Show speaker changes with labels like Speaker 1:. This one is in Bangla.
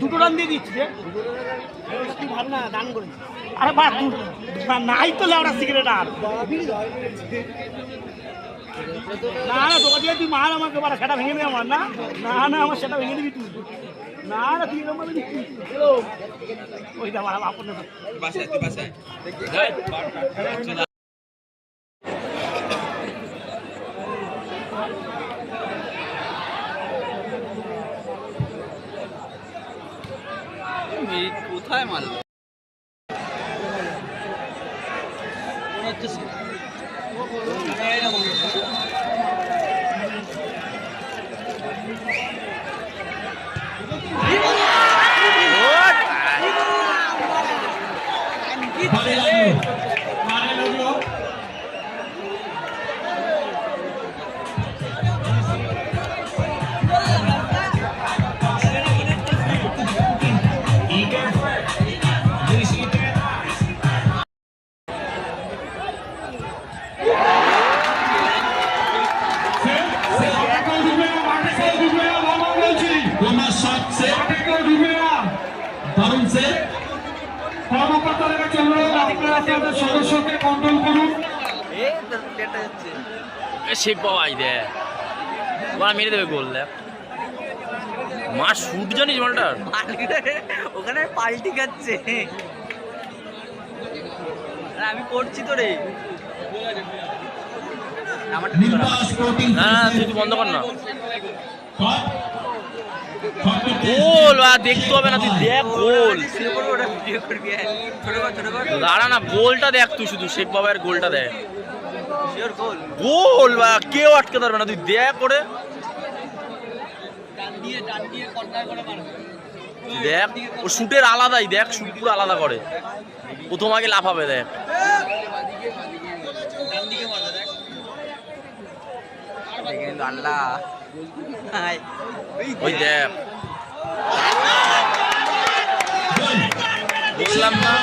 Speaker 1: দুটো রান দিয়ে দিচ্ছি রে কি ভাবনা দান করে আরে বা নাই তো লেওড়া সিগারেট আর না না তোকে দিয়ে তুই মার আমাকে বাড়া সেটা ভেঙে দেবে আমার না না না আমার সেটা ভেঙে দিবি তুই না না তুই এরকম বলে দিচ্ছিস ওই দা আমার আপনার বাসায় তুই বাসায় কোথায় মাল সদস্যকে কন্ট্রোল করুন
Speaker 2: শেখ বাবাই দে ওরা মেরে দেবে গোল দেখ মা শুট জানিস বলটার
Speaker 3: ওখানে পাল্টি খাচ্ছে আমি করছি তো রে
Speaker 2: না তুই বন্ধ কর না গোল আর দেখতে হবে না তুই দেখ গোল দাঁড়া না গোলটা দেখ তুই শুধু শেখ বাবার গোলটা দেখ গোল বা কেউ আটকে পারবে না তুই দেখ করে দেখ ও শুটের আলাদাই দেখ শুট পুরো আলাদা করে প্রথম আগে লাফাবে দেখ ওই দেখ বললাম না